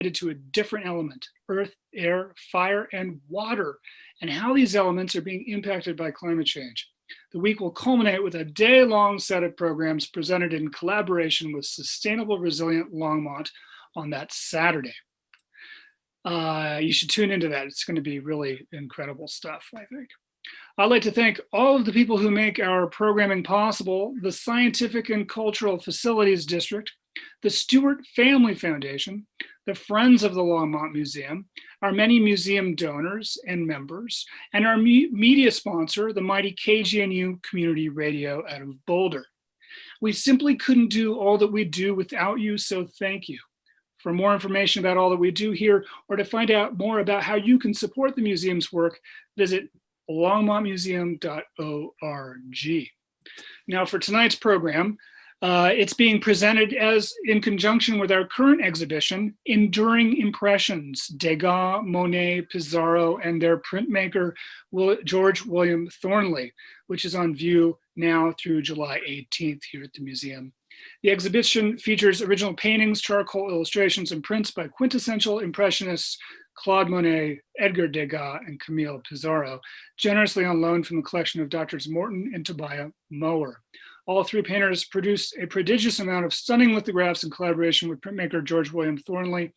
to a different element: earth, air, fire, and water, and how these elements are being impacted by climate change. The week will culminate with a day-long set of programs presented in collaboration with Sustainable Resilient Longmont on that Saturday. You should tune into that. It's going to be really incredible stuff, I think. I'd like to thank all of the people who make our programming possible: the Scientific and Cultural Facilities District, the Stewart Family Foundation, the Friends of the Longmont Museum, our many museum donors and members, and our media sponsor, the mighty KGNU Community Radio out of Boulder. We simply couldn't do all that we do without you, so thank you. For more information about all that we do here, or to find out more about how you can support the museum's work, visit longmontmuseum.org. Now, for tonight's program, it's being presented in conjunction with our current exhibition, Enduring Impressions, Degas, Monet, Pissarro, and their printmaker, George William Thornley, which is on view now through July 18th here at the museum. The exhibition features original paintings, charcoal illustrations, and prints by quintessential Impressionists Claude Monet, Edgar Degas, and Camille Pissarro, generously on loan from the collection of Drs. Morton and Tobias Mower. All three painters produced a prodigious amount of stunning lithographs in collaboration with printmaker George William Thornley.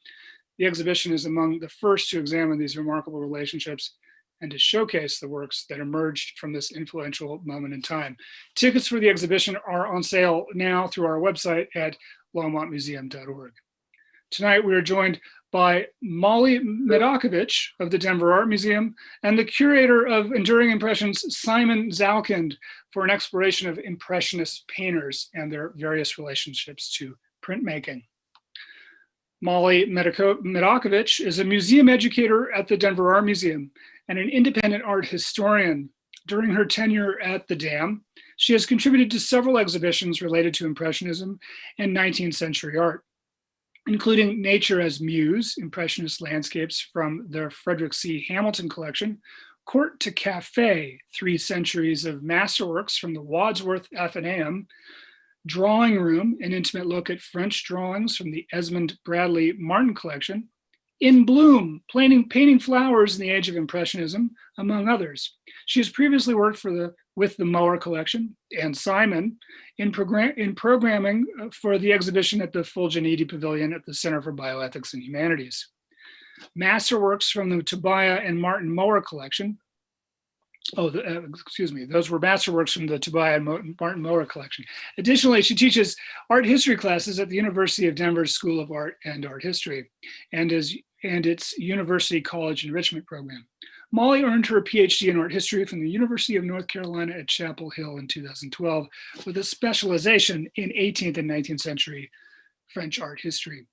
The exhibition is among the first to examine these remarkable relationships and to showcase the works that emerged from this influential moment in time. Tickets for the exhibition are on sale now through our website at longmontmuseum.org. Tonight we are joined by Molly Medakovich of the Denver Art Museum and the curator of Enduring Impressions, Simon Zalkind, for an exploration of Impressionist painters and their various relationships to printmaking. Molly Medakovich is a museum educator at the Denver Art Museum and an independent art historian. During her tenure at the DAM, she has contributed to several exhibitions related to Impressionism and 19th century art, including Nature as Muse, Impressionist landscapes from the Frederick C. Hamilton collection, Court to Cafe, 3 centuries of masterworks from the Wadsworth Athenaeum, Drawing Room, an intimate look at French drawings from the Esmond Bradley Martin collection, In Bloom, painting flowers in the age of Impressionism, among others. She has previously worked with the Mower collection and Simon in programming for the exhibition at the Fulginiti Pavilion at the Center for Bioethics and Humanities. Masterworks from the Tobias and Martin Mower collection. Those were masterworks from the Tobias and Martin Mower collection. Additionally, she teaches art history classes at the University of Denver's School of Art and Art History and its University College Enrichment Program. Molly earned her PhD in art history from the University of North Carolina at Chapel Hill in 2012 with a specialization in 18th and 19th century French art history.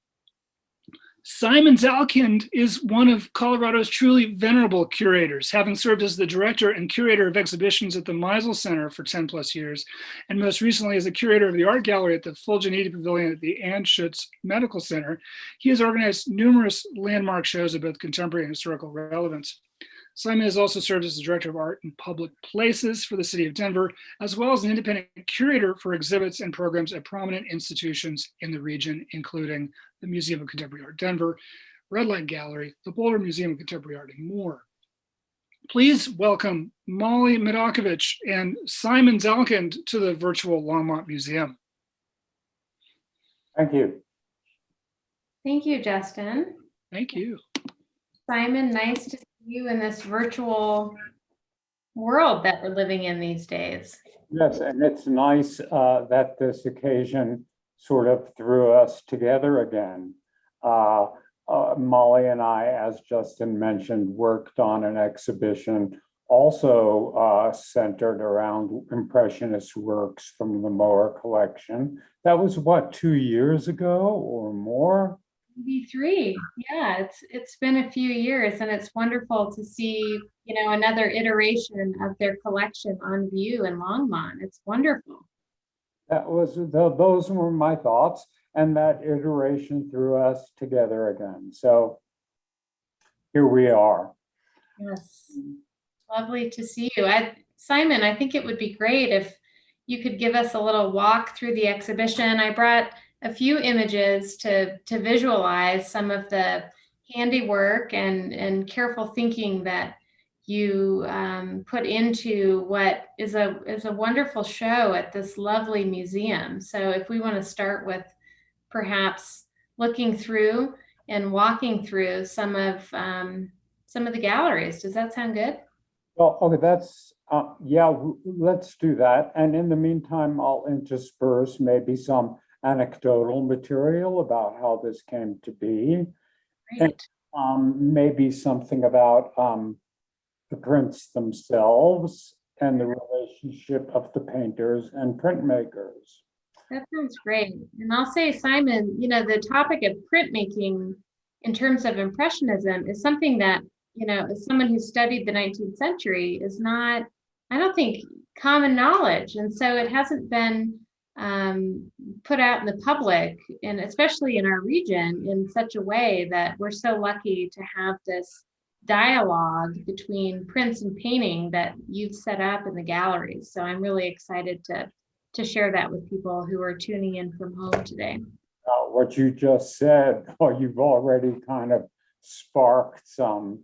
Simon Zalkind is one of Colorado's truly venerable curators, having served as the director and curator of exhibitions at the Meisel Center for 10 plus years, and most recently as the curator of the art gallery at the Fulginiti Pavilion at the Anschutz Medical Center. He has organized numerous landmark shows of both contemporary and historical relevance. Simon has also served as the director of art and public places for the city of Denver, as well as an independent curator for exhibits and programs at prominent institutions in the region, including the Museum of Contemporary Art Denver, Red Light Gallery, the Boulder Museum of Contemporary Art, and more. Please welcome Molly Medakovich and Simon Zalkind to the virtual Longmont Museum. Thank you. Thank you, Justin. Thank you. Simon, nice to see you in this virtual world that we're living in these days. Yes, and it's nice that this occasion sort of threw us together again. Molly and I, as Justin mentioned, worked on an exhibition also centered around Impressionist works from the Mower collection. That was what, 2 years ago or more? Maybe 3. Yeah, it's been a few years, and it's wonderful to see, another iteration of their collection on view in Longmont. It's wonderful. Those were my thoughts, and that iteration threw us together again. So here we are. Yes, lovely to see you. Simon, I think it would be great if you could give us a little walk through the exhibition. I brought a few images to visualize some of the handiwork and careful thinking that you put into what is a wonderful show at this lovely museum. So if we want to start with perhaps looking through and walking through some of the galleries, does that sound good? Well, okay, that's, yeah, let's do that. And in the meantime, I'll intersperse maybe some anecdotal material about how this came to be. Great. And maybe something about the prints themselves and the relationship of the painters and printmakers. That sounds great. And I'll say, Simon, the topic of printmaking in terms of Impressionism is something that, as someone who studied the 19th century, is not, I don't think, common knowledge. And so it hasn't been put out in the public, and especially in our region, in such a way that we're so lucky to have this dialogue between prints and painting that you've set up in the galleries. So I'm really excited to share that with people who are tuning in from home today. What you just said, or you've already kind of sparked some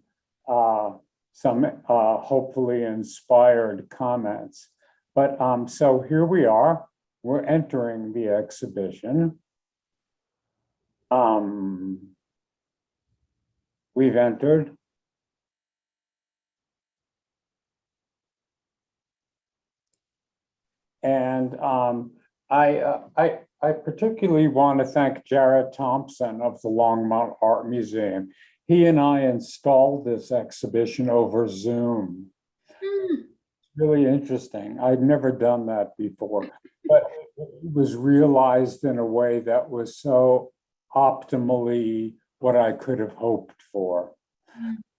hopefully inspired comments. But so here we are. We're entering the exhibition. We've entered. And I particularly want to thank Jared Thompson of the Longmont Art Museum. He and I installed this exhibition over Zoom. It's really interesting. I'd never done that before, but it was realized in a way that was so optimally what I could have hoped for.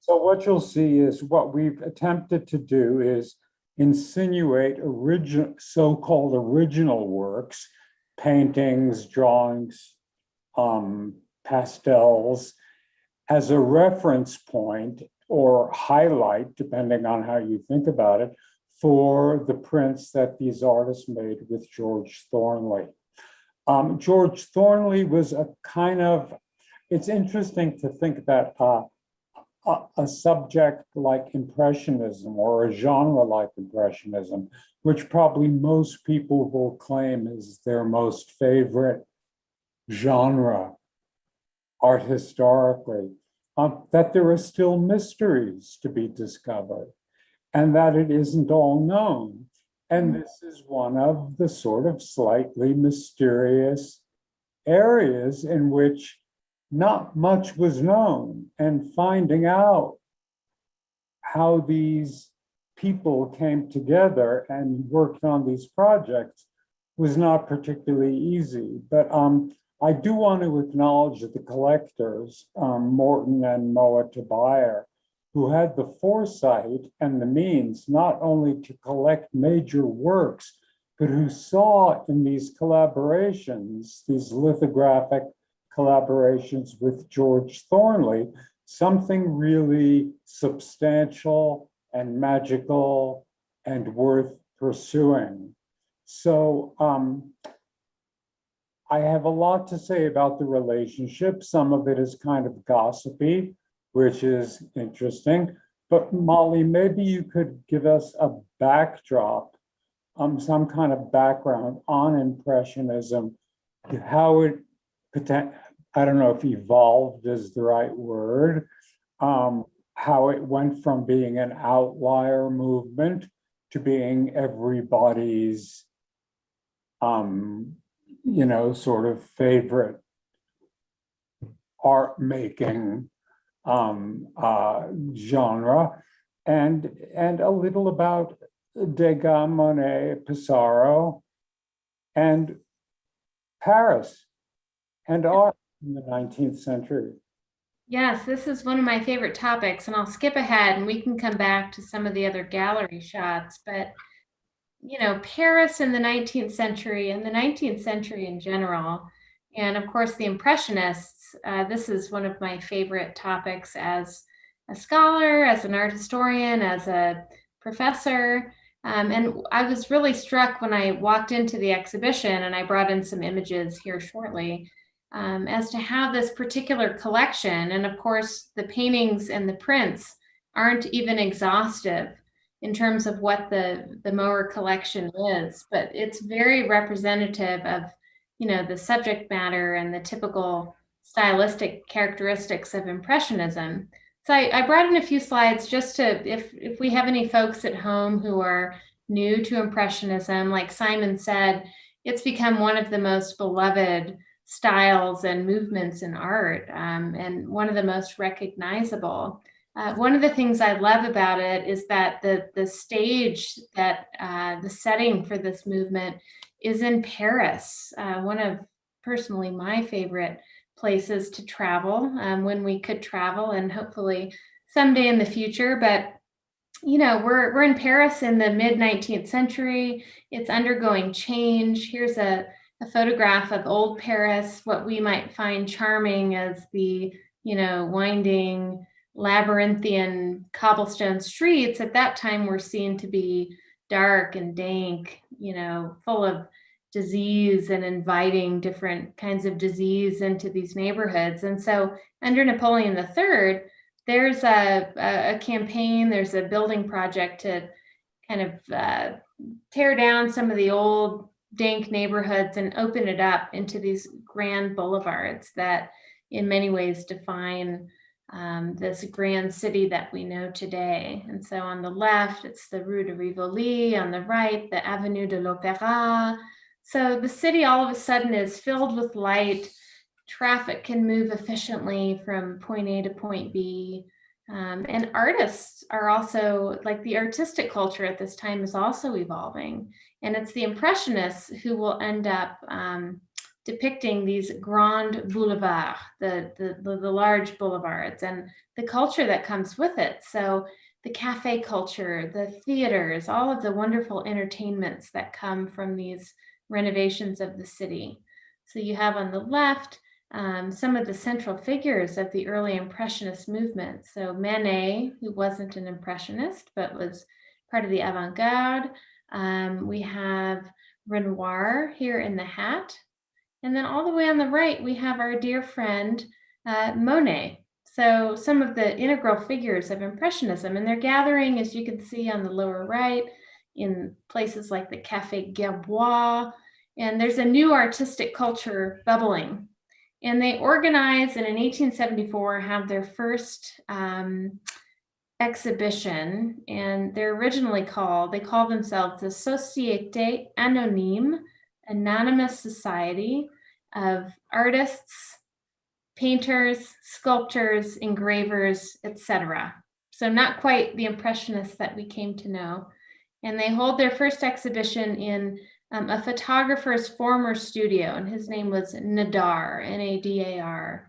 So what you'll see is what we've attempted to do is insinuate so-called original works, paintings, drawings, pastels, as a reference point or highlight, depending on how you think about it, for the prints that these artists made with George Thornley. George Thornley was a kind of, it's interesting to think that a subject like Impressionism or a genre like Impressionism, which probably most people will claim is their most favorite genre art historically, that there are still mysteries to be discovered and that it isn't all known. And this is one of the sort of slightly mysterious areas in which not much was known, and finding out how these people came together and worked on these projects was not particularly easy. But I do want to acknowledge the collectors, Morton and Moa Tobier, who had the foresight and the means not only to collect major works, but who saw in these collaborations, these lithographic collaborations with George Thornley, something really substantial and magical and worth pursuing. So I have a lot to say about the relationship. Some of it is kind of gossipy, which is interesting. But Molly, maybe you could give us a backdrop, some kind of background on Impressionism, how it, I don't know if evolved is the right word, how it went from being an outlier movement to being everybody's, sort of favorite art making genre, and a little about Degas, Monet, Pissarro, and Paris and art in the 19th century. Yes, this is one of my favorite topics, and I'll skip ahead and we can come back to some of the other gallery shots. But, Paris in the 19th century and the 19th century in general, and of course the Impressionists, this is one of my favorite topics as a scholar, as an art historian, as a professor. And I was really struck when I walked into the exhibition, and I brought in some images here shortly, as to how this particular collection, and of course the paintings and the prints aren't even exhaustive in terms of what the Mower collection is, but it's very representative of, the subject matter and the typical stylistic characteristics of Impressionism. So I brought in a few slides just to, if we have any folks at home who are new to Impressionism, like Simon said, it's become one of the most beloved styles and movements in art, and one of the most recognizable. One of the things I love about it is that the stage, that the setting for this movement is in Paris, one of personally my favorite places to travel, when we could travel, and hopefully someday in the future. But we're in Paris in the mid 19th century. It's undergoing change. Here's a photograph of old Paris, what we might find charming as the winding labyrinthian cobblestone streets at that time were seen to be dark and dank, full of disease and inviting different kinds of disease into these neighborhoods. And so under Napoleon III, there's a campaign, there's a building project to kind of tear down some of the old dank neighborhoods and open it up into these grand boulevards that in many ways define this grand city that we know today. And so on the left, it's the Rue de Rivoli, on the right, the Avenue de l'Opéra. So the city all of a sudden is filled with light. Traffic can move efficiently from point A to point B. And artists are also, like, the artistic culture at this time is also evolving. And it's the Impressionists who will end up depicting these grand boulevards, the large boulevards, and the culture that comes with it. So the cafe culture, the theaters, all of the wonderful entertainments that come from these renovations of the city. So you have on the left some of the central figures of the early Impressionist movement. So Manet, who wasn't an Impressionist, but was part of the avant-garde. We have Renoir here in the hat. And then all the way on the right, we have our dear friend, Monet. So some of the integral figures of Impressionism, and they're gathering, as you can see on the lower right, in places like the Café Gerbois. And there's a new artistic culture bubbling. And they organize, and in 1874 have their first exhibition, and they're originally they call themselves the Société Anonyme, Anonymous Society of Artists, Painters, Sculptors, Engravers, etc. So not quite the Impressionists that we came to know. And they hold their first exhibition in a photographer's former studio, and his name was Nadar, Nadar.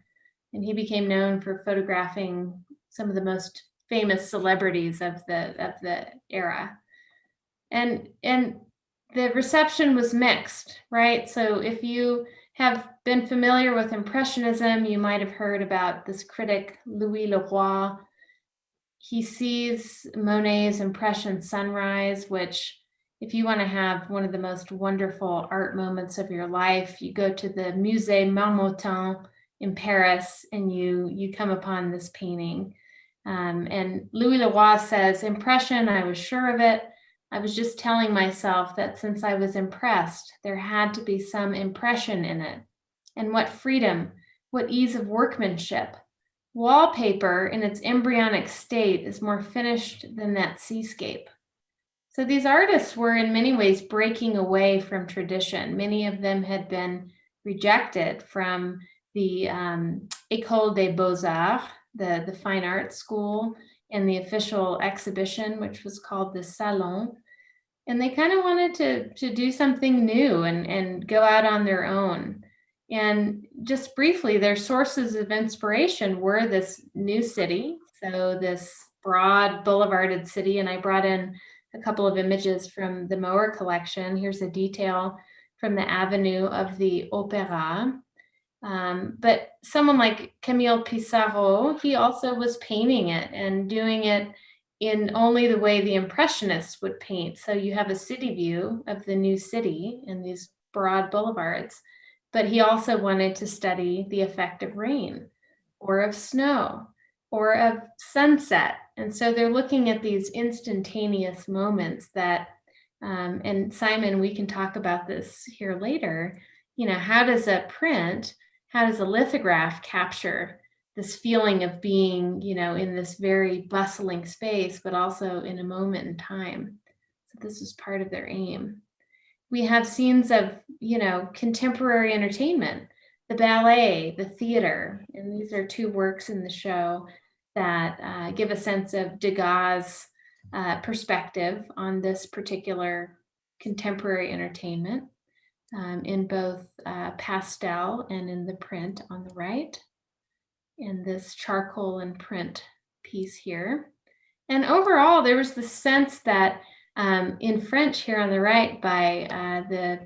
And he became known for photographing some of the most famous celebrities of the era. And the reception was mixed, right? So if you have been familiar with Impressionism, you might have heard about this critic, Louis Leroy. He sees Monet's Impression Sunrise, which, if you want to have one of the most wonderful art moments of your life, you go to the Musée Marmottan in Paris and you come upon this painting. And Louis Leroy says, "Impression, I was sure of it. I was just telling myself that since I was impressed, there had to be some impression in it. And what freedom, what ease of workmanship. Wallpaper in its embryonic state is more finished than that seascape." So these artists were in many ways breaking away from tradition. Many of them had been rejected from the École des Beaux-Arts, the fine arts school, and the official exhibition, which was called the Salon. And they kind of wanted to do something new and go out on their own. And just briefly, their sources of inspiration were this new city, so this broad boulevarded city. And I brought in a couple of images from the Mower collection. Here's a detail from the Avenue of the Opéra. But someone like Camille Pissarro, he also was painting it and doing it in only the way the Impressionists would paint. So you have a city view of the new city and these broad boulevards, but he also wanted to study the effect of rain or of snow or of sunset. And so they're looking at these instantaneous moments that, and Simon, we can talk about this here later, how does a lithograph capture this feeling of being, in this very bustling space, but also in a moment in time. So this is part of their aim. We have scenes of, contemporary entertainment, the ballet, the theater, and these are two works in the show that give a sense of Degas' perspective on this particular contemporary entertainment in both pastel and in the print on the right, in this charcoal and print piece here. And overall, there was the sense that in French here on the right by the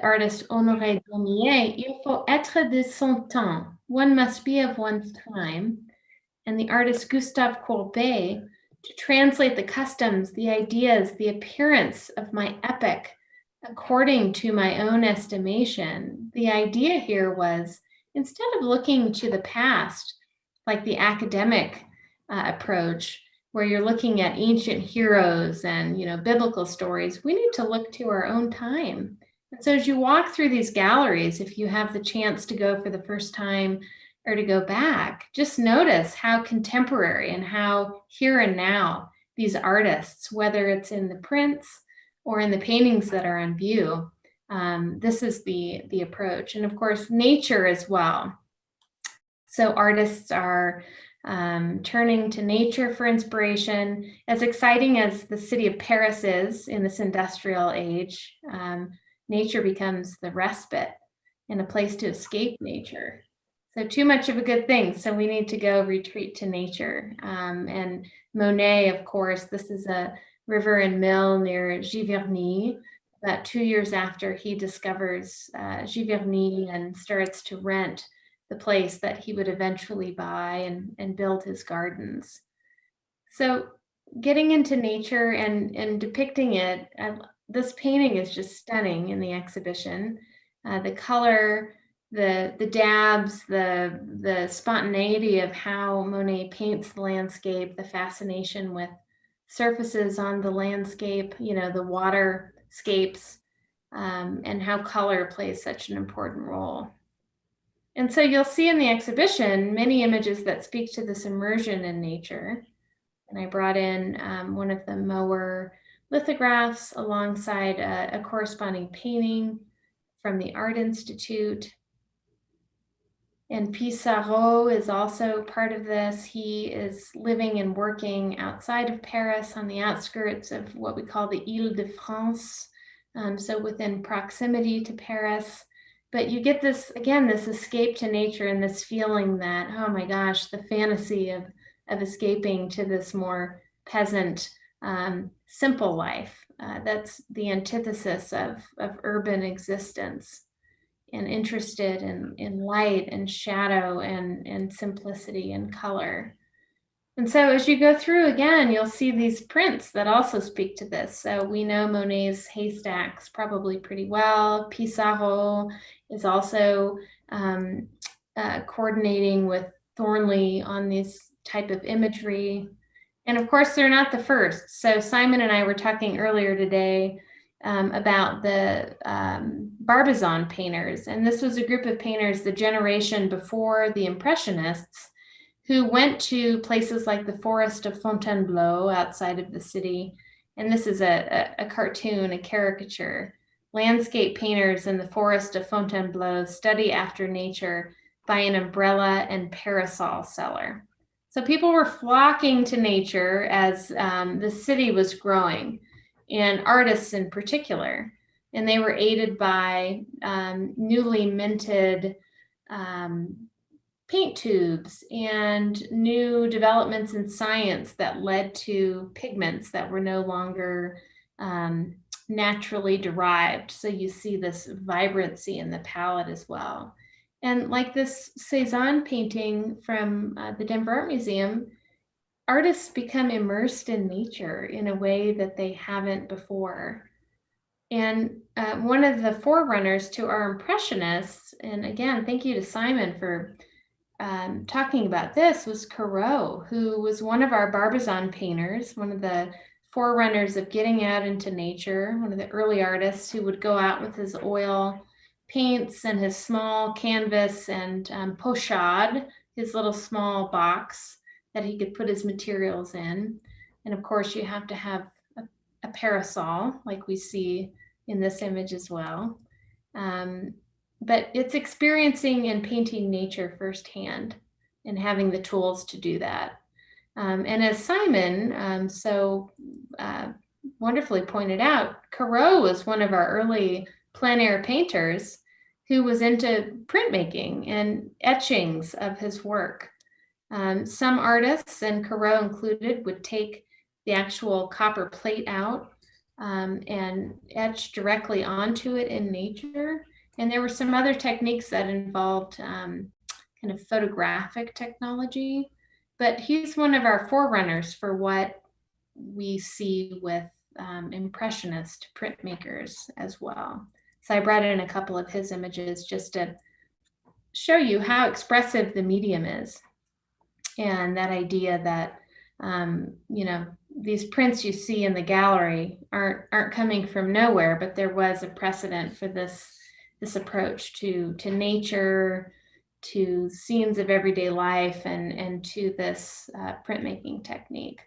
artist Honoré Daumier, il faut être de son temps. One must be of one's time. And the artist Gustave Courbet, to translate the customs, the ideas, the appearance of my epoch according to my own estimation. The idea here was, instead of looking to the past, like the academic approach, where you're looking at ancient heroes and biblical stories, we need to look to our own time. And so as you walk through these galleries, if you have the chance to go for the first time or to go back, just notice how contemporary and how here and now these artists, whether it's in the prints or in the paintings that are on view, this is the approach. And of course, nature as well. So artists are turning to nature for inspiration. As exciting as the city of Paris is in this industrial age, nature becomes the respite and a place to escape nature. So too much of a good thing. So we need to go retreat to nature. And Monet, of course, this is a river and mill near Giverny, about 2 years after he discovers Giverny and starts to rent the place that he would eventually buy and build his gardens. So getting into nature and depicting it, this painting is just stunning in the exhibition. The color, the dabs, the spontaneity of how Monet paints the landscape, the fascination with surfaces on the landscape, the waterscapes, and how color plays such an important role. And so you'll see in the exhibition many images that speak to this immersion in nature. And I brought in one of the Mower lithographs alongside a corresponding painting from the Art Institute. And Pissarro is also part of this. He is living and working outside of Paris on the outskirts of what we call the Île-de-France, so within proximity to Paris. But you get this, again, this escape to nature and this feeling that, oh my gosh, the fantasy of escaping to this more peasant, simple life. That's the antithesis of urban existence, and interested in light and shadow and simplicity and color. And so as you go through again, you'll see these prints that also speak to this. So we know Monet's haystacks probably pretty well. Pissarro is also coordinating with Thornley on this type of imagery. And of course, they're not the first. So Simon and I were talking earlier today about the Barbazon Painters. And this was a group of painters, the generation before the Impressionists, who went to places like the Forest of Fontainebleau outside of the city. And this is a cartoon, a caricature. Landscape painters in the Forest of Fontainebleau study after nature by an umbrella and parasol seller. So people were flocking to nature as the city was growing, and artists in particular. And they were aided by newly minted paint tubes and new developments in science that led to pigments that were no longer naturally derived. So you see this vibrancy in the palette as well. And like this Cézanne painting from the Denver Art Museum, artists become immersed in nature in a way that they haven't before. And one of the forerunners to our Impressionists, and again, thank you to Simon for talking about this, was Corot, who was one of our Barbazon painters, one of the forerunners of getting out into nature, one of the early artists who would go out with his oil paints and his small canvas and pochade, his little small box that he could put his materials in. And of course, you have to have a parasol like we see in this image as well. But it's experiencing and painting nature firsthand and having the tools to do that. And as Simon so wonderfully pointed out, Corot was one of our early plein air painters who was into printmaking and etchings of his work. Some artists, and Corot included, would take the actual copper plate out and etch directly onto it in nature. And there were some other techniques that involved kind of photographic technology, but he's one of our forerunners for what we see with Impressionist printmakers as well. So I brought in a couple of his images just to show you how expressive the medium is. And that idea that, you know, these prints you see in the gallery aren't coming from nowhere, but there was a precedent for this approach to nature, to scenes of everyday life, and to this printmaking technique.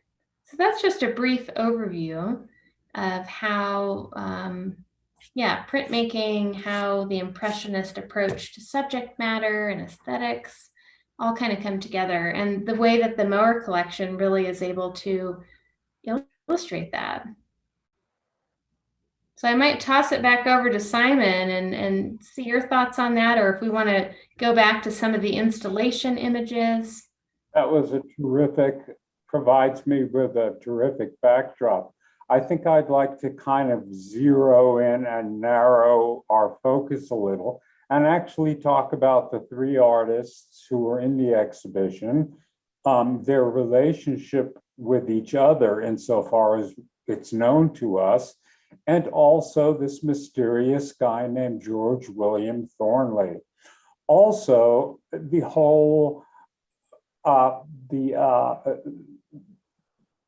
So that's just a brief overview of how, printmaking, how the Impressionist approach to subject matter and aesthetics all kind of come together, and the way that the Mower collection really is able to illustrate that. So I might toss it back over to Simon and see your thoughts on that, or if we want to go back to some of the installation images. That was provides me with a terrific backdrop. I think I'd like to kind of zero in and narrow our focus a little and actually talk about the three artists who were in the exhibition, their relationship with each other insofar as it's known to us, and also this mysterious guy named George William Thornley. Also, the whole,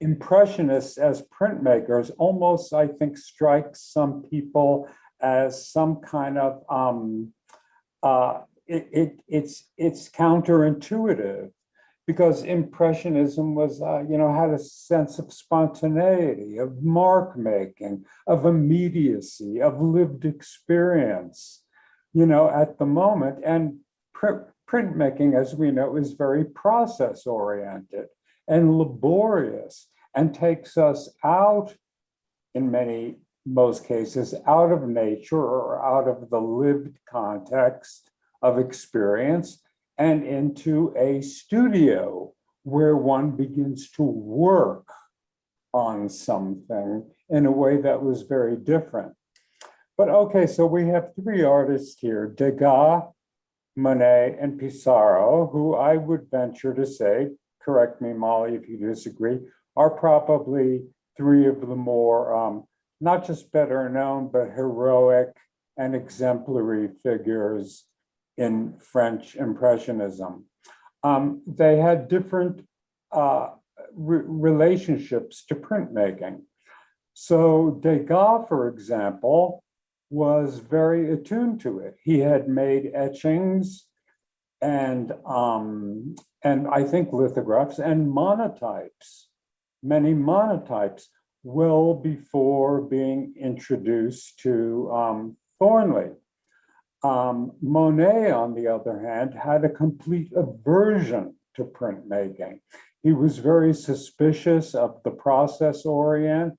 Impressionists as printmakers almost, I think, strikes some people as some kind of, it's counterintuitive, because Impressionism was, had a sense of spontaneity, of mark making, of immediacy, of lived experience, at the moment. And printmaking, as we know, is very process oriented and laborious, and takes us out, in most cases, out of nature or out of the lived context of experience and into a studio where one begins to work on something in a way that was very different. But okay, so we have three artists here, Degas, Monet, and Pissarro, who I would venture to say, correct me, Molly, if you disagree, are probably three of the more, not just better known, but heroic and exemplary figures in French Impressionism. They had different relationships to printmaking. So Degas, for example, was very attuned to it. He had made etchings and I think lithographs and monotypes, many monotypes, well before being introduced to Thornley. Monet, on the other hand, had a complete aversion to printmaking. He was very suspicious of the process-oriented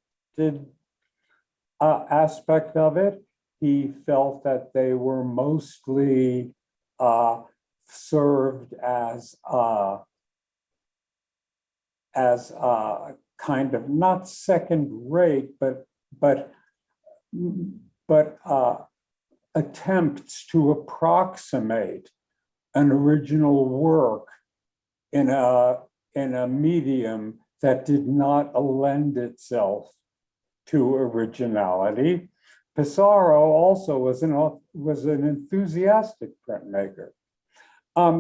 aspect of it. He felt that they were mostly served as kind of not second rate, but attempts to approximate an original work in a medium that did not lend itself to originality. Pissarro also was an enthusiastic printmaker.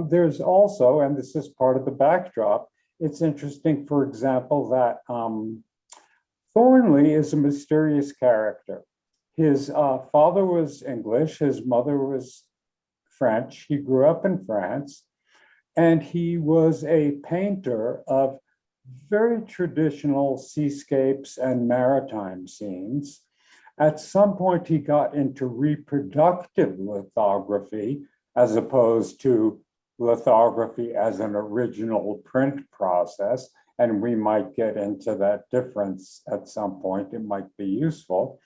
There's also, and this is part of the backdrop, it's interesting, for example, that Thornley is a mysterious character. His father was English, his mother was French. He grew up in France, and he was a painter of very traditional seascapes and maritime scenes. At some point, he got into reproductive lithography as opposed to lithography as an original print process. And we might get into that difference at some point. It might be useful.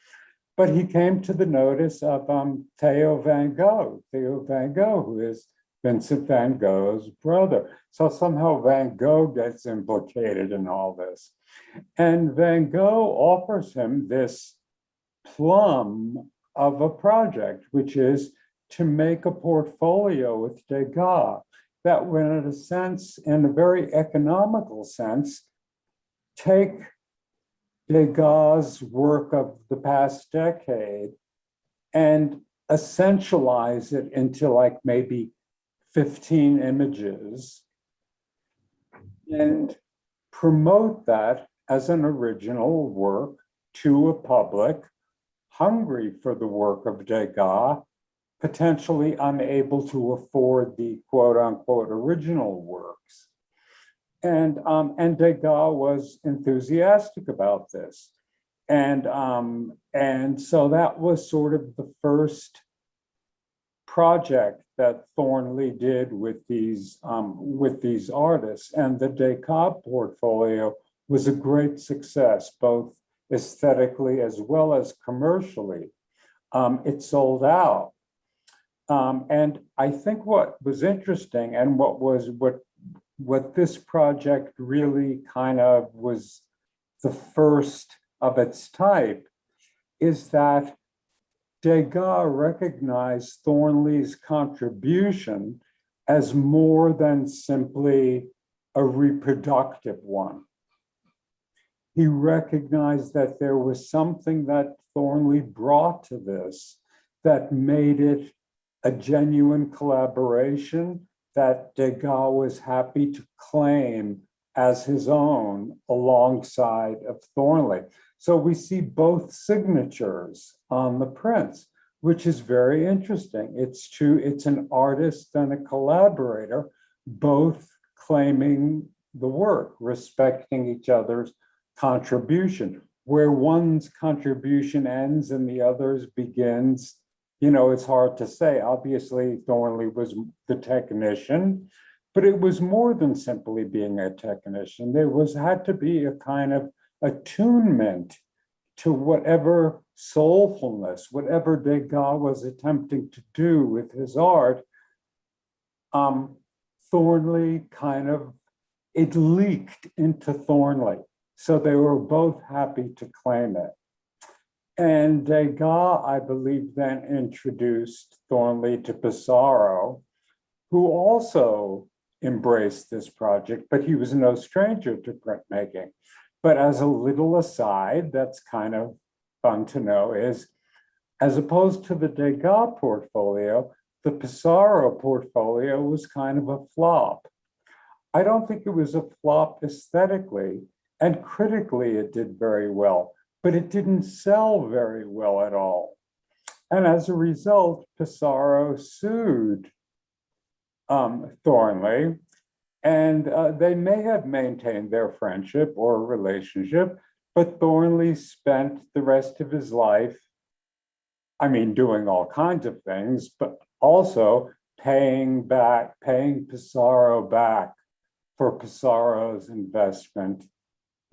But he came to the notice of Theo van Gogh, who is Vincent van Gogh's brother. So somehow Van Gogh gets implicated in all this. And Van Gogh offers him this plum of a project, which is to make a portfolio with Degas that would, in a sense, in a very economical sense, take Degas' work of the past decade and essentialize it into like maybe 15 images and promote that as an original work to a public hungry for the work of Degas, potentially unable to afford the quote unquote original works. And Degas was enthusiastic about this. And so that was sort of the first project that Thornley did with these artists. And the Degas portfolio was a great success, both aesthetically as well as commercially. It sold out. And I think what was interesting and what this project really kind of was the first of its type is that Degas recognized Thornley's contribution as more than simply a reproductive one. He recognized that there was something that Thornley brought to this that made it a genuine collaboration that Degas was happy to claim as his own alongside of Thornley. So we see both signatures on the prints, which is very interesting. It's an artist and a collaborator, both claiming the work, respecting each other's contribution. Where one's contribution ends and the other's begins, it's hard to say. Obviously, Thornley was the technician, but it was more than simply being a technician. There had to be a kind of attunement to whatever soulfulness, whatever Degas was attempting to do with his art. Thornley it leaked into Thornley. So they were both happy to claim it. And Degas, I believe, then introduced Thornley to Pissarro, who also embraced this project, but he was no stranger to printmaking. But as a little aside, that's kind of fun to know, is as opposed to the Degas portfolio, the Pissarro portfolio was kind of a flop. I don't think it was a flop aesthetically, and critically it did very well, but it didn't sell very well at all. And as a result, Pissarro sued Thornley, and they may have maintained their friendship or relationship, but Thornley spent the rest of his life, doing all kinds of things, but also paying Pissarro back for Pissarro's investment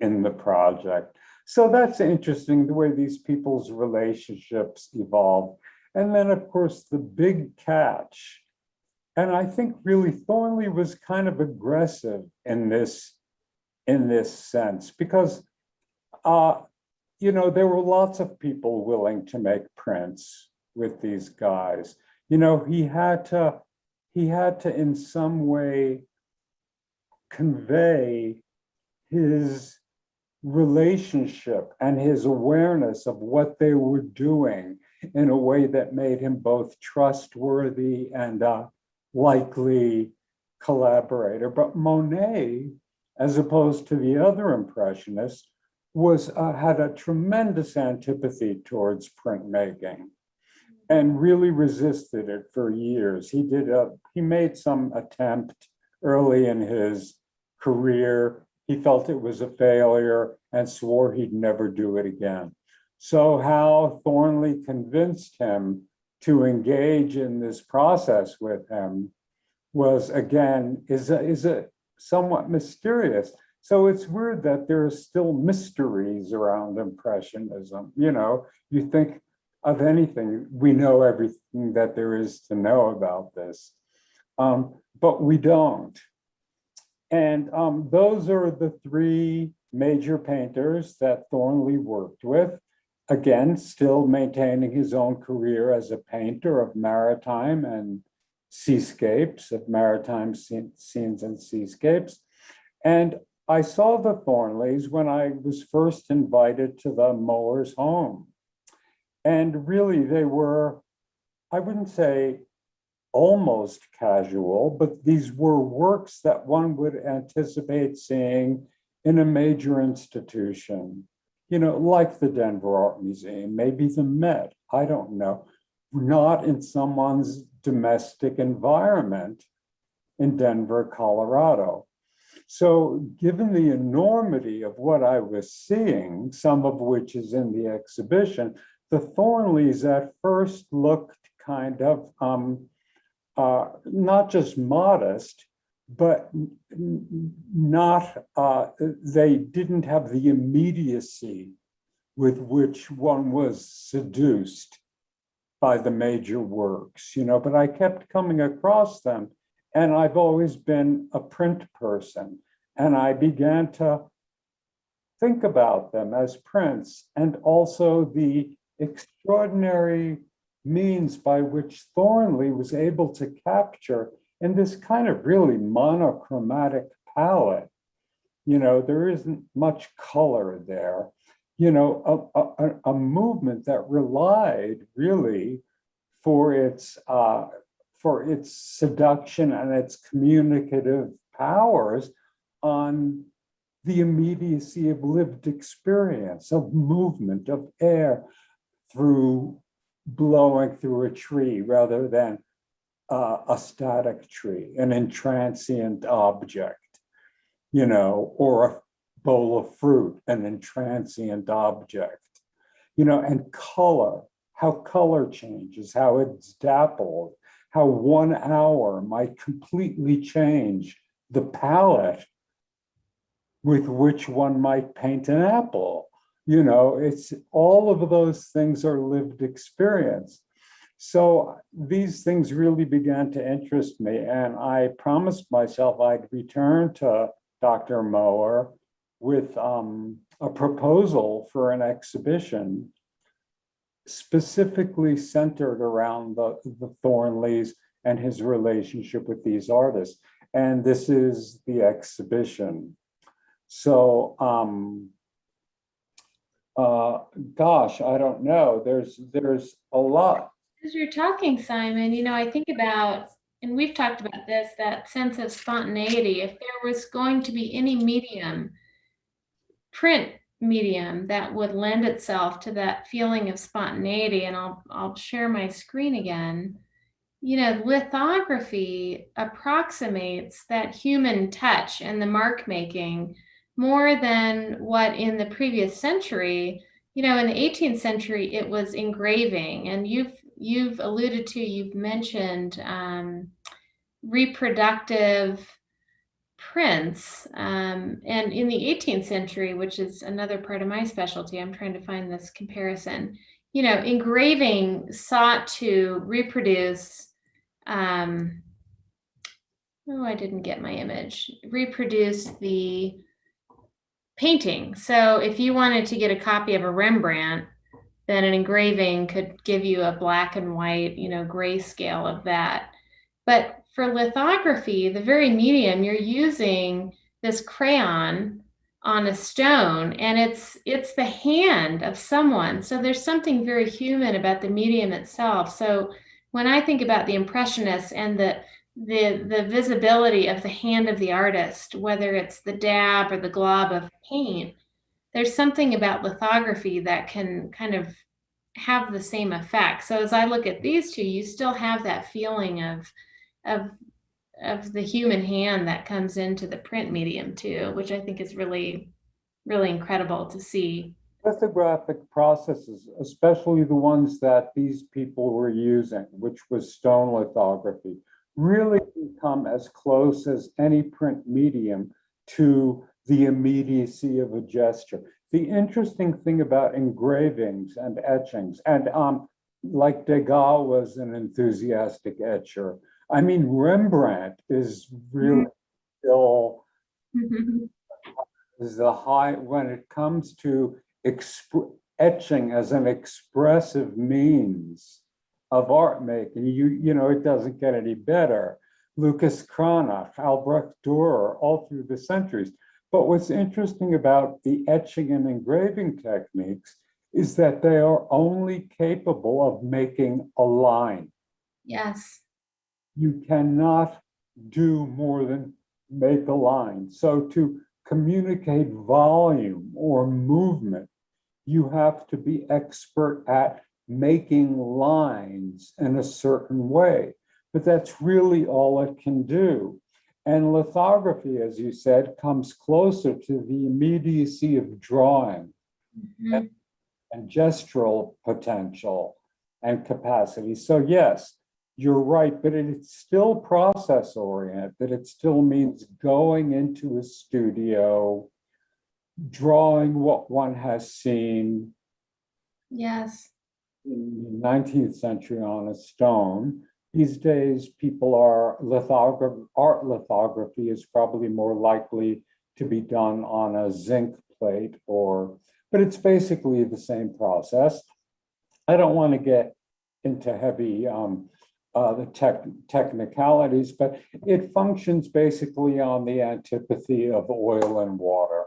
in the project. So that's interesting, the way these people's relationships evolve. And then, of course, the big catch. And I think really Thornley was kind of aggressive in this sense, because there were lots of people willing to make prints with these guys. He had to in some way convey his relationship and his awareness of what they were doing in a way that made him both trustworthy and a likely collaborator. But Monet, as opposed to the other Impressionists, had a tremendous antipathy towards printmaking and really resisted it for years. He made some attempt early in his career. He felt it was a failure and swore he'd never do it again. So how Thornley convinced him to engage in this process with him was, again, is a somewhat mysterious. So it's weird that there are still mysteries around Impressionism. You know, you think of anything, we know everything that there is to know about this, but we don't. And those are the three major painters that Thornley worked with. Again, still maintaining his own career as a painter of maritime and seascapes, of maritime scenes and seascapes. And I saw the Thornleys when I was first invited to the Mower's home. And really they were, I wouldn't say almost casual, but these were works that one would anticipate seeing in a major institution, you know, like the Denver Art Museum, maybe the Met, I don't know, not in someone's domestic environment in Denver, Colorado. So given the enormity of what I was seeing, some of which is in the exhibition, the Thornleys at first looked kind of not just modest, but not, they didn't have the immediacy with which one was seduced by the major works, you know, but I kept coming across them. And I've always been a print person. And I began to think about them as prints and also the extraordinary means by which Thornley was able to capture in this kind of really monochromatic palette. You know, there isn't much color there. You know, a movement that relied really for its seduction and its communicative powers on the immediacy of lived experience, of movement, of air through blowing through a tree rather than a static tree, an intransient object, you know, or a bowl of fruit, an intransient object, you know, and color, how color changes, how it's dappled, how 1 hour might completely change the palette with which one might paint an apple. You know, it's all of those things are lived experience. So these things really began to interest me, and I promised myself I'd return to Dr. Mower with a proposal for an exhibition specifically centered around the Thornleys and his relationship with these artists. And this is the exhibition. So, gosh, I don't know. There's a lot. As you're talking, Simon, you know, I think about, and we've talked about this, that sense of spontaneity. If there was going to be any medium, print medium, that would lend itself to that feeling of spontaneity, and I'll share my screen again. You know, lithography approximates that human touch and the mark making more than what in the previous century. You know, in the 18th century, it was engraving, and you've alluded to, you've mentioned reproductive prints. And in the 18th century, which is another part of my specialty, I'm trying to find this comparison. You know, engraving sought to reproduce, oh, I didn't get my image, reproduce the painting. So if you wanted to get a copy of a Rembrandt, then an engraving could give you a black and white, you know, grayscale of that. But for lithography, the very medium, you're using this crayon on a stone, and it's the hand of someone. So there's something very human about the medium itself. So when I think about the Impressionists and the visibility of the hand of the artist, whether it's the dab or the glob of paint, there's something about lithography that can kind of have the same effect. So as I look at these two, you still have that feeling of the human hand that comes into the print medium too, which I think is really, really incredible to see. Lithographic processes, especially the ones that these people were using, which was stone lithography, really become as close as any print medium to the immediacy of a gesture. The interesting thing about engravings and etchings, and like Degas was an enthusiastic etcher. I mean, Rembrandt is really still is the high when it comes to etching as an expressive means of art making. You know, it doesn't get any better. Lucas Cranach, Albrecht Dürer, all through the centuries. But what's interesting about the etching and engraving techniques is that they are only capable of making a line. Yes. You cannot do more than make a line. So to communicate volume or movement, you have to be expert at making lines in a certain way. But that's really all it can do. And lithography, as you said, comes closer to the immediacy of drawing and gestural potential and capacity. So yes, you're right, but it's still process oriented. It still means going into a studio, drawing what one has seen. Yes. In the 19th century on a stone. These days, people are art lithography is probably more likely to be done on a zinc plate but it's basically the same process. I don't want to get into heavy the technicalities, but it functions basically on the antipathy of oil and water.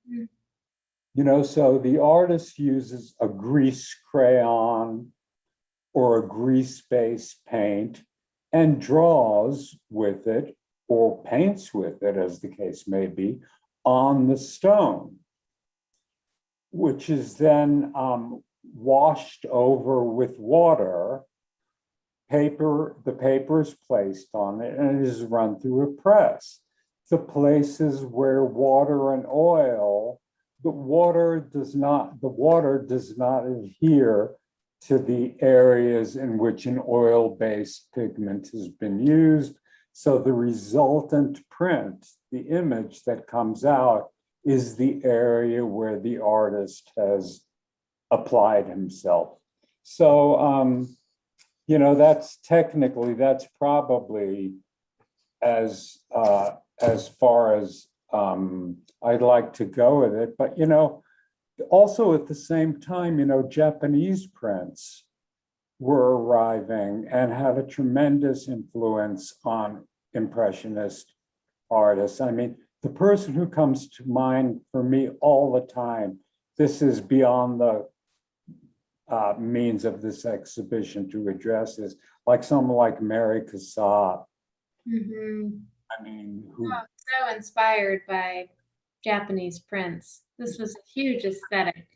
You know, so the artist uses a grease crayon or a grease-based paint and draws with it or paints with it, as the case may be, on the stone, which is then washed over with water. The paper is placed on it and it is run through a press. The places where water and oil, the water does not adhere to the areas in which an oil-based pigment has been used. So the resultant print, the image that comes out, is the area where the artist has applied himself. So, you know, that's probably as far as I'd like to go with it. But, you know, also at the same time, you know, Japanese prints were arriving and had a tremendous influence on Impressionist artists. I mean, the person who comes to mind for me all the time, this is beyond the means of this exhibition to address, is like someone like Mary Cassatt. I mean, who so inspired by Japanese prints. This was a huge aesthetic.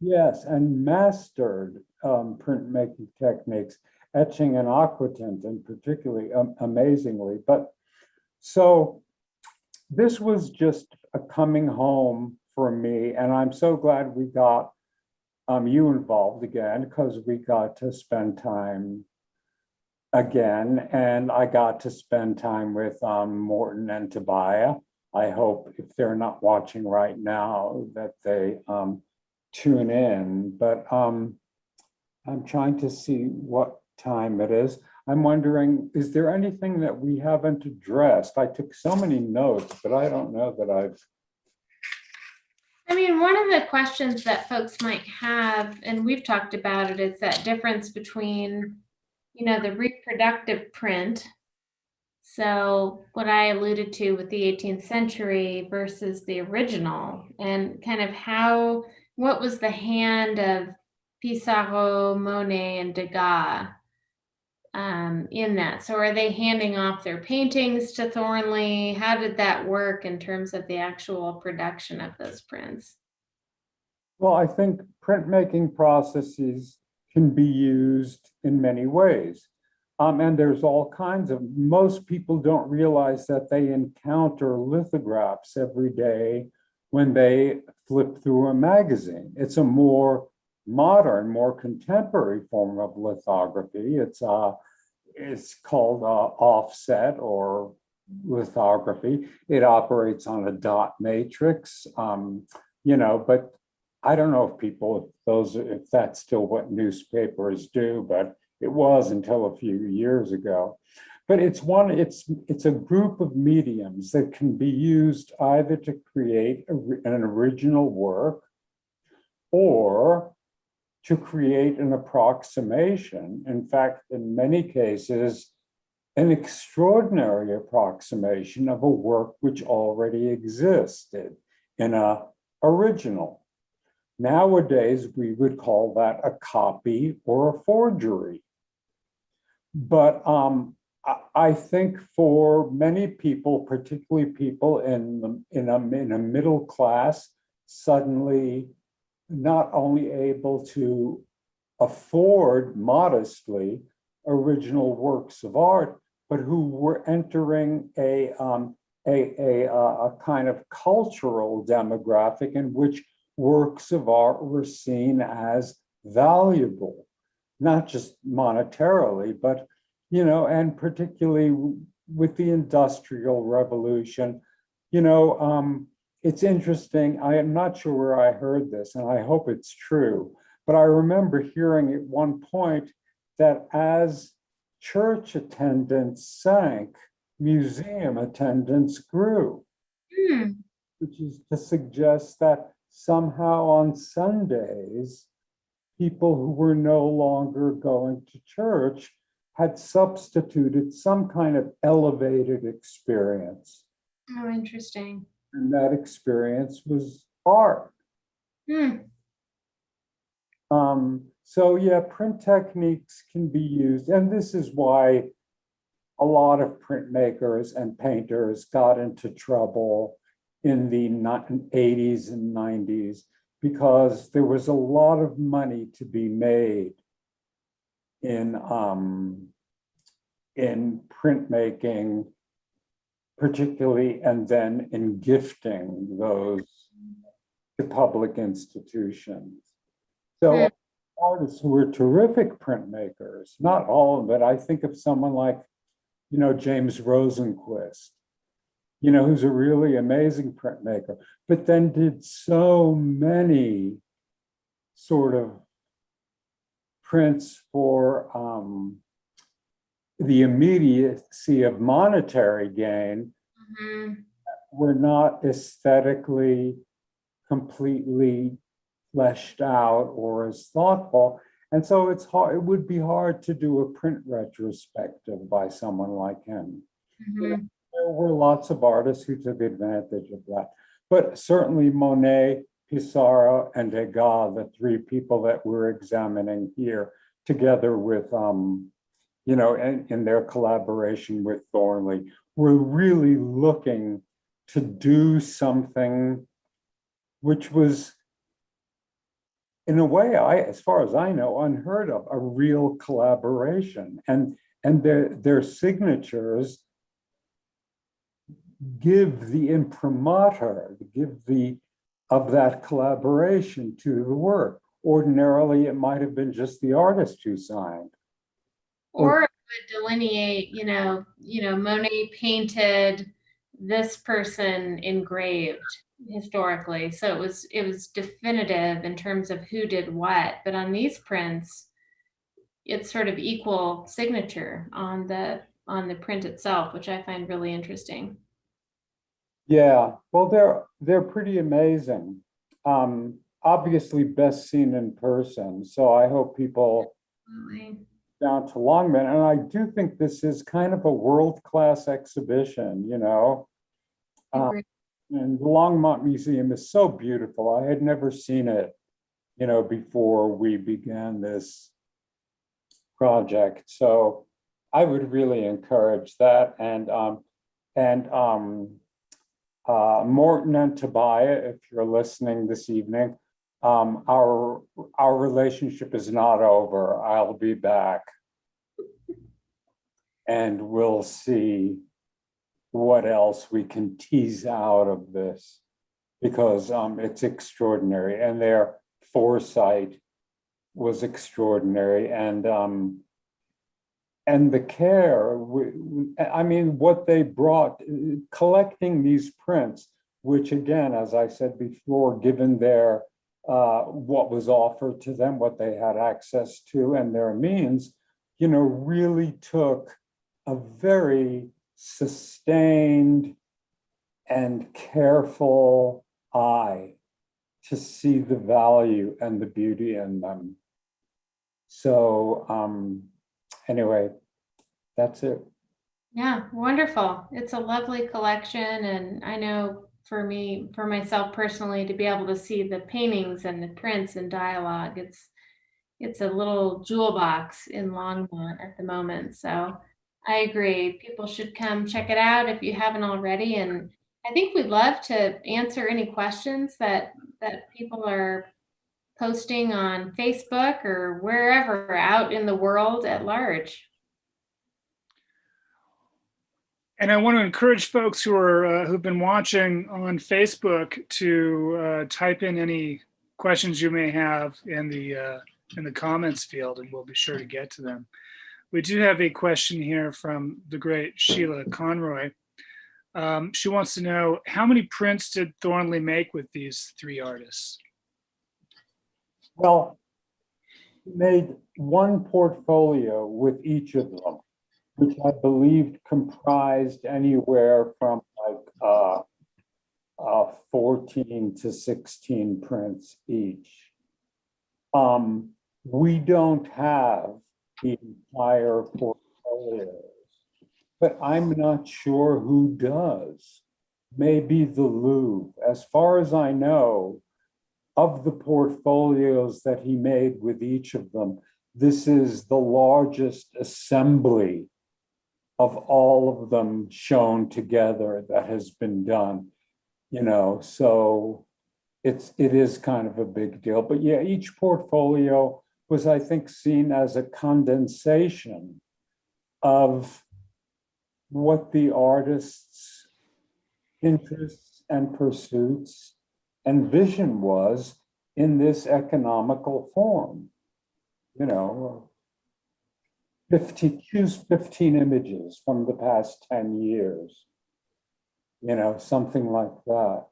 Yes, and mastered printmaking techniques, etching and aquatint, and particularly amazingly. But so this was just a coming home for me, and I'm so glad we got you involved again, because we got to spend time again, and I got to spend time with Morton and Tobiah. I hope if they're not watching right now that they tune in, but I'm trying to see what time it is. I'm wondering, is there anything that we haven't addressed? I took so many notes, but I don't know that I mean, one of the questions that folks might have, and we've talked about it, is that difference between, you know, the reproductive print. So what I alluded to with the 18th century versus the original, and kind of what was the hand of Pissarro, Monet, and Degas in that? So are they handing off their paintings to Thornley? How did that work in terms of the actual production of those prints? Well, I think printmaking processes can be used in many ways. And there's all kinds of, most people don't realize that they encounter lithographs every day when they flip through a magazine. It's a more modern, more contemporary form of lithography. It's called offset or lithography. It operates on a dot matrix, but I don't know if that's still what newspapers do, but it was until a few years ago. But it's a group of mediums that can be used either to create an original work or to create an approximation. In fact, in many cases, an extraordinary approximation of a work which already existed in an original. Nowadays, we would call that a copy or a forgery. But I think for many people, particularly people in a middle class, suddenly not only able to afford modestly original works of art, but who were entering a kind of cultural demographic in which works of art were seen as valuable, not just monetarily, but, and particularly with the Industrial Revolution, it's interesting. I am not sure where I heard this, and I hope it's true, but I remember hearing at one point that as church attendance sank, museum attendance grew, which is to suggest that somehow on Sundays, people who were no longer going to church had substituted some kind of elevated experience. Oh, interesting. And that experience was art. So yeah, print techniques can be used. And this is why a lot of printmakers and painters got into trouble in the 80s and 90s, because there was a lot of money to be made in printmaking, particularly, and then in gifting those to public institutions. So artists who were terrific printmakers, not all of it. I think of someone like, James Rosenquist, who's a really amazing printmaker, but then did so many sort of prints for the immediacy of monetary gain, were not aesthetically completely fleshed out or as thoughtful. And so it's hard, it would be hard to do a print retrospective by someone like him. There were lots of artists who took advantage of that, but certainly Monet, Pissarro, and Degas, the three people that we're examining here, together with, in their collaboration with Thornley, were really looking to do something which was, in a way, as far as I know, unheard of, a real collaboration. And their signatures give the imprimatur, of that collaboration to the work. Ordinarily, it might have been just the artist who signed. Or it would delineate, Monet painted, this person engraved historically. So it was definitive in terms of who did what. But on these prints, it's sort of equal signature on the print itself, which I find really interesting. Yeah, well, they're pretty amazing. Obviously best seen in person. So I hope people, Absolutely. down to Longmont, and I do think this is kind of a world-class exhibition, you know. Agreed. And the Longmont Museum is so beautiful. I had never seen it, you know, before we began this project. So I would really encourage that. And Morton and Tobias, if you're listening this evening, our relationship is not over. I'll be back, and we'll see what else we can tease out of this, because it's extraordinary, and their foresight was extraordinary, and the care. I mean, what they brought, collecting these prints, which again, as I said before, given their what was offered to them, what they had access to, and their means, you know, really took a very sustained and careful eye to see the value and the beauty in them. So anyway, that's it. Yeah, wonderful. It's a lovely collection. And I know for me, for myself personally, to be able to see the paintings and the prints and dialogue, it's a little jewel box in Longmont at the moment. So I agree. People should come check it out if you haven't already. And I think we'd love to answer any questions that people are posting on Facebook or wherever out in the world at large. And I want to encourage folks who've been watching on Facebook to type in any questions you may have in the comments field, and we'll be sure to get to them. We do have a question here from the great Sheila Conroy. She wants to know, how many prints did Thornley make with these three artists? Well, he made one portfolio with each of them, which I believed comprised anywhere from like 14 to 16 prints each. We don't have the entire portfolios, but I'm not sure who does. Maybe the Louvre. As far as I know, of the portfolios that he made with each of them, this is the largest assembly of all of them shown together that has been done, you know, so it is kind of a big deal. But yeah, each portfolio was, I think, seen as a condensation of what the artist's interests and pursuits and vision was in this economical form. You know, choose 15 images from the past 10 years, you know, something like that.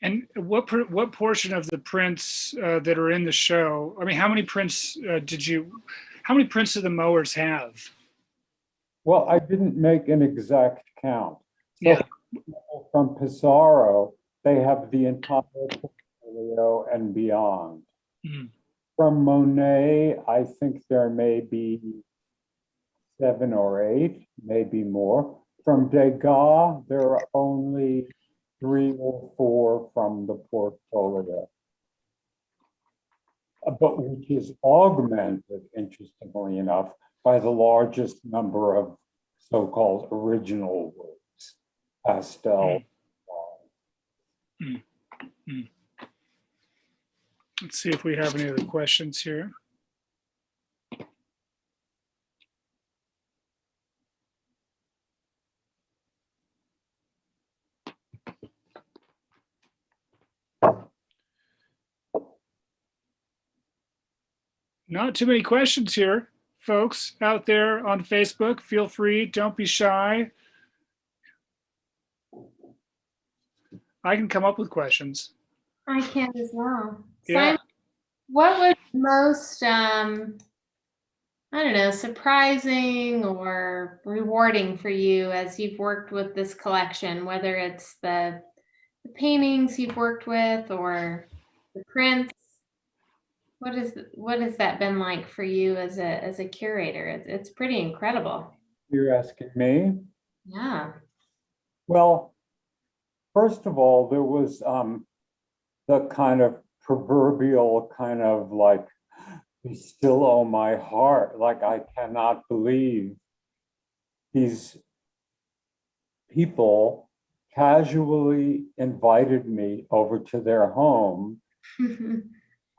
And what portion of the prints that are in the show, I mean, how many prints how many prints do the mowers have? Well, I didn't make an exact count. So Yeah. from Pissarro, they have the entire portfolio and beyond. Mm. From Monet, I think there may be 7 or 8, maybe more. From Degas, there are only 3 or 4 from the portfolio, but which is augmented, interestingly enough, by the largest number of so-called original works, pastel. Mm. Mm. Let's see if we have any other questions here. Not too many questions here, folks out there on Facebook. Feel free, don't be shy. I can come up with questions. I can as well. Yeah. Simon, what was most, I don't know, surprising or rewarding for you as you've worked with this collection, whether it's the paintings you've worked with or the prints? what has that been like for you as a curator? It's pretty incredible. You're asking me? Yeah. Well, first of all, there was the kind of proverbial kind of like, you still owe my heart. Like, I cannot believe these people casually invited me over to their home.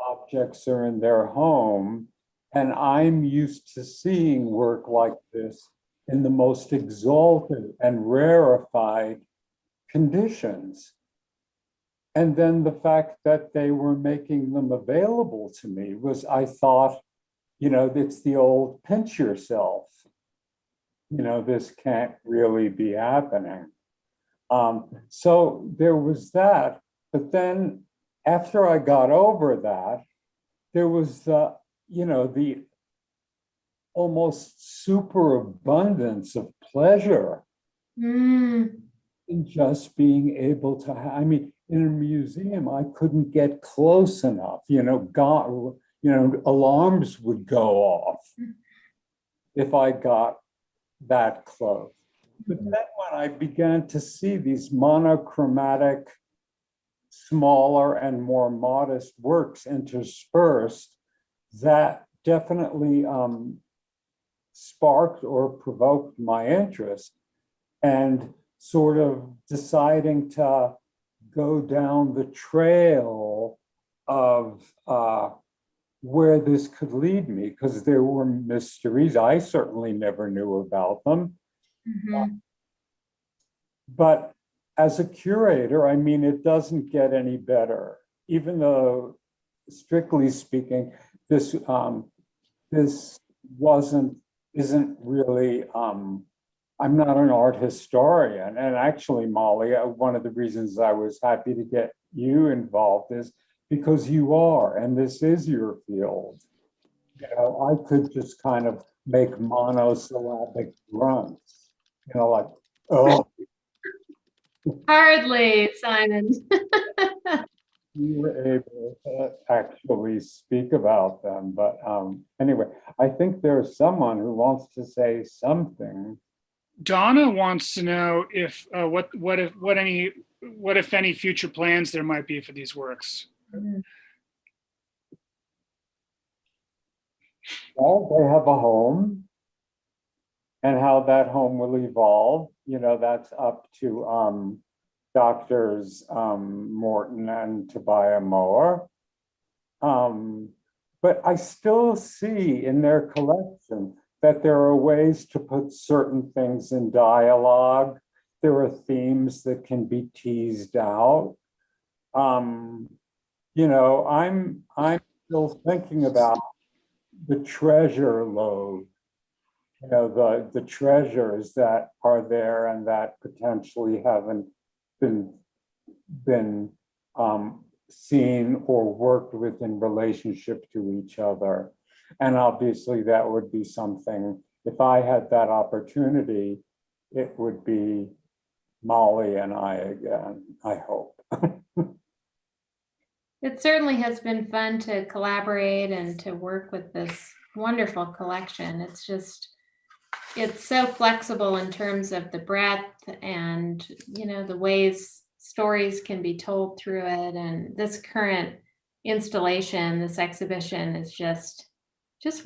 Objects are in their home, and I'm used to seeing work like this in the most exalted and rarefied conditions. And then the fact that they were making them available to me was, I thought, it's the old pinch yourself. This can't really be happening. So there was that. But then after I got over that, there was the almost superabundance of pleasure in just being able to, in a museum, I couldn't get close enough, alarms would go off if I got that close. But then when I began to see these monochromatic, smaller and more modest works interspersed, that definitely sparked or provoked my interest, and sort of deciding to go down the trail of where this could lead me, because there were mysteries. I certainly never knew about them. But as a curator, it doesn't get any better, even though, strictly speaking, this isn't really, I'm not an art historian. And actually, Molly, one of the reasons I was happy to get you involved is because you are, and this is your field. I could just kind of make monosyllabic grunts, like, oh. Hardly, Simon. You were able to actually speak about them. But anyway, I think there's someone who wants to say something. Donna wants to know if what if any future plans there might be for these works. Well, they have a home, and how that home will evolve, that's up to Doctors Morton and Tobias Moore. But I still see in their collection that there are ways to put certain things in dialogue. There are themes that can be teased out. I'm still thinking about the treasure load, the treasures that are there and that potentially haven't been seen or worked with in relationship to each other. And obviously that would be something, if I had that opportunity, it would be Molly and I again, I hope. It certainly has been fun to collaborate and to work with this wonderful collection. It's so flexible in terms of the breadth and, the ways stories can be told through it. And this current installation, this exhibition is just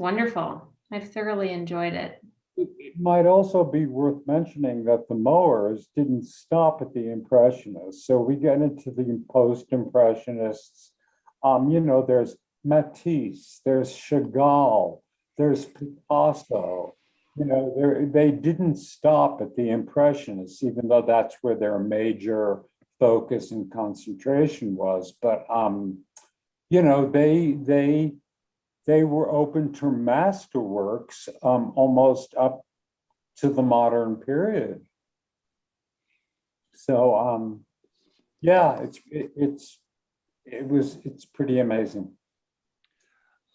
wonderful. I've thoroughly enjoyed it. It might also be worth mentioning that the Mowers didn't stop at the Impressionists. So we get into the Post-Impressionists. There's Matisse, there's Chagall, there's Picasso. They didn't stop at the Impressionists, even though that's where their major focus and concentration was. But they were open to masterworks almost up to the modern period. So yeah, it's pretty amazing.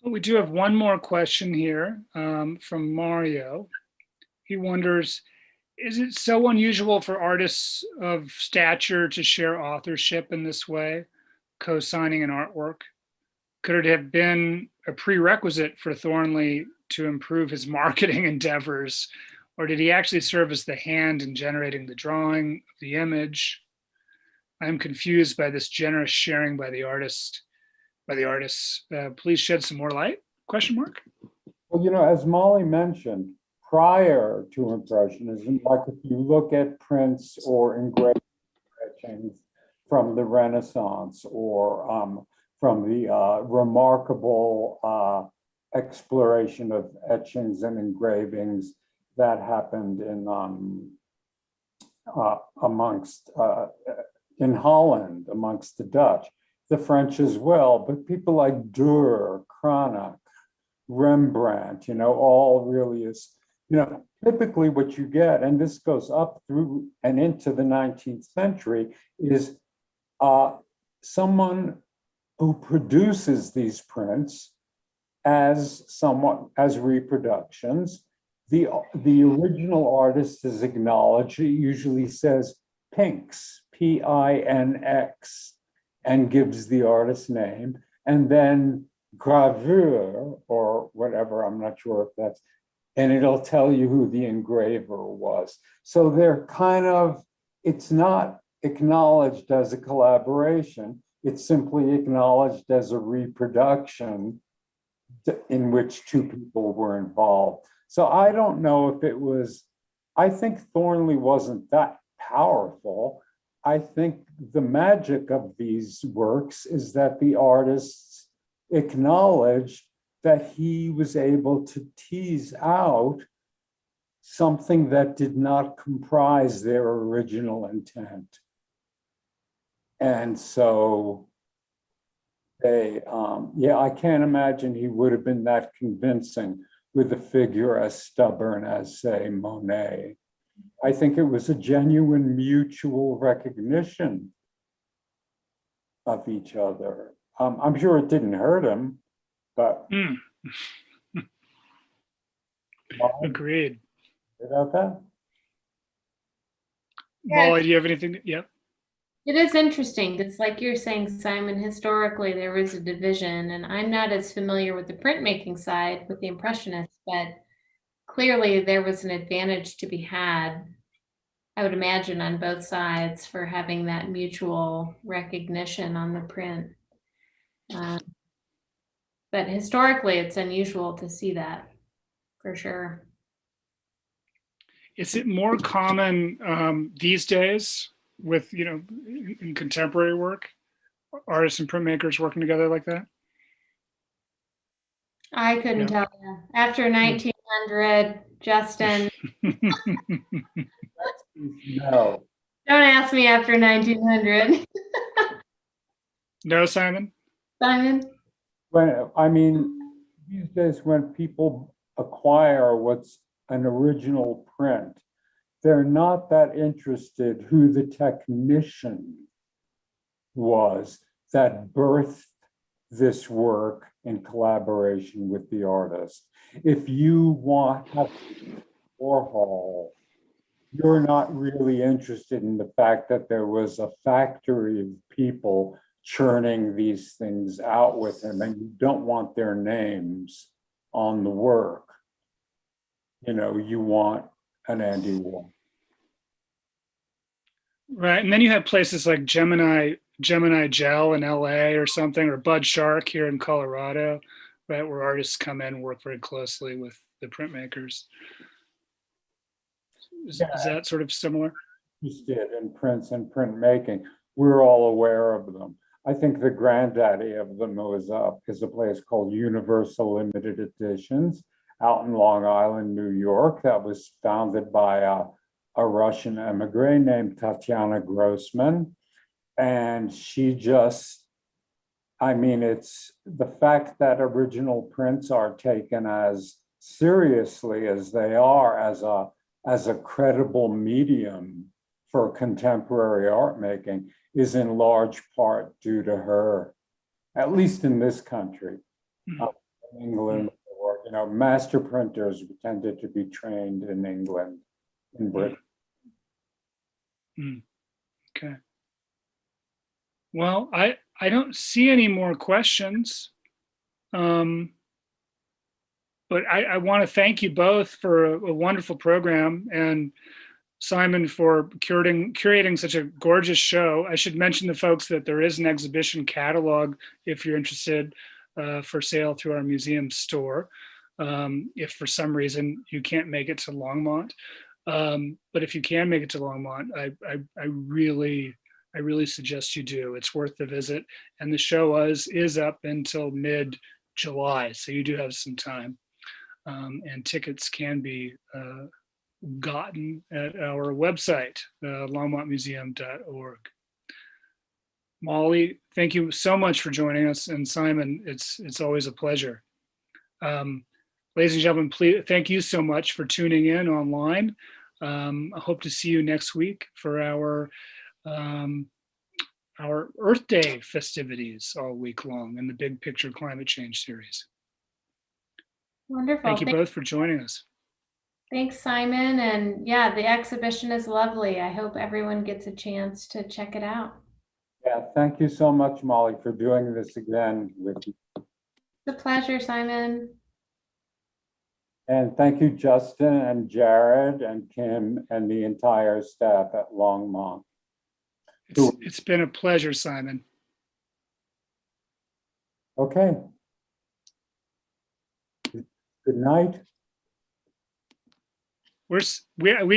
We do have one more question here from Mario. He wonders, is it so unusual for artists of stature to share authorship in this way, co-signing an artwork? Could it have been a prerequisite for Thornley to improve his marketing endeavors, or did he actually serve as the hand in generating the drawing of the image? I'm confused by this generous sharing by the artists. Please shed some more light? Question mark. Well, as Molly mentioned, prior to Impressionism, like if you look at prints or engraved etchings from the Renaissance or from the remarkable exploration of etchings and engravings that happened in Holland amongst the Dutch, the French as well, but people like Durer, Cranach, Rembrandt, all really is, typically what you get, and this goes up through and into the 19th century, is someone who produces these prints as reproductions. The original artist is acknowledged. It usually says Pinx, P-I-N-X, and gives the artist's name. And then gravure or whatever, I'm not sure if that's, and it'll tell you who the engraver was. So they're it's not acknowledged as a collaboration. It's simply acknowledged as a reproduction in which two people were involved. So I don't know if it was, I think Thornley wasn't that powerful. I think the magic of these works is that the artists acknowledged that he was able to tease out something that did not comprise their original intent. And so I can't imagine he would have been that convincing with a figure as stubborn as, say, Monet. I think it was a genuine mutual recognition of each other. I'm sure it didn't hurt him, but Agreed. About that? Molly, do you have anything? Yep. It is interesting because, like you're saying, Simon, historically there was a division, and I'm not as familiar with the printmaking side with the Impressionists, but clearly there was an advantage to be had, I would imagine, on both sides for having that mutual recognition on the print. But historically, it's unusual to see that, for sure. Is it more common these days with, in contemporary work, artists and printmakers working together like that? I couldn't tell you. After 1900, Justin. No. Don't ask me after 1900. No, Simon? Simon? These days when people acquire what's an original print, they're not that interested who the technician was that birthed this work in collaboration with the artist. If you want to have Warhol, you're not really interested in the fact that there was a factory of people churning these things out with him, and you don't want their names on the work. You want an Andy Warhol. Right, and then you have places like Gemini Gel in LA or something, or Bud Shark here in Colorado, right, where artists come in and work very closely with the printmakers. Is that sort of similar? Interested in prints and printmaking. We're all aware of them. I think the granddaddy of them is a place called Universal Limited Editions out in Long Island, New York, that was founded by a Russian emigre named Tatiana Grossman. And she it's the fact that original prints are taken as seriously as they are as a credible medium for contemporary art making is in large part due to her, at least in this country. England, or, master printers tended to be trained in England, in Britain. Okay. Well, I don't see any more questions. But I want to thank you both for a wonderful program, and Simon for curating such a gorgeous show. I should mention to folks that there is an exhibition catalog if you're interested for sale through our museum store. If for some reason you can't make it to Longmont. But if you can make it to Longmont, I really suggest you do. It's worth the visit. And the show is up until mid-July, so you do have some time. And tickets can be gotten at our website, longmontmuseum.org. Molly, thank you so much for joining us, and Simon, it's always a pleasure. Ladies and gentlemen, please, thank you so much for tuning in online. I hope to see you next week for our Earth Day festivities all week long in the Big Picture Climate Change series. Wonderful. Thank you both for joining us. Thanks, Simon. And yeah, the exhibition is lovely. I hope everyone gets a chance to check it out. Yeah, thank you so much, Molly, for doing this again with you. It's a pleasure, Simon. And thank you, Justin and Jared and Kim and the entire staff at Longmont. It's been a pleasure, Simon. Okay. Good night. We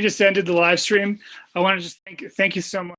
just ended the live stream. I want to just thank you so much.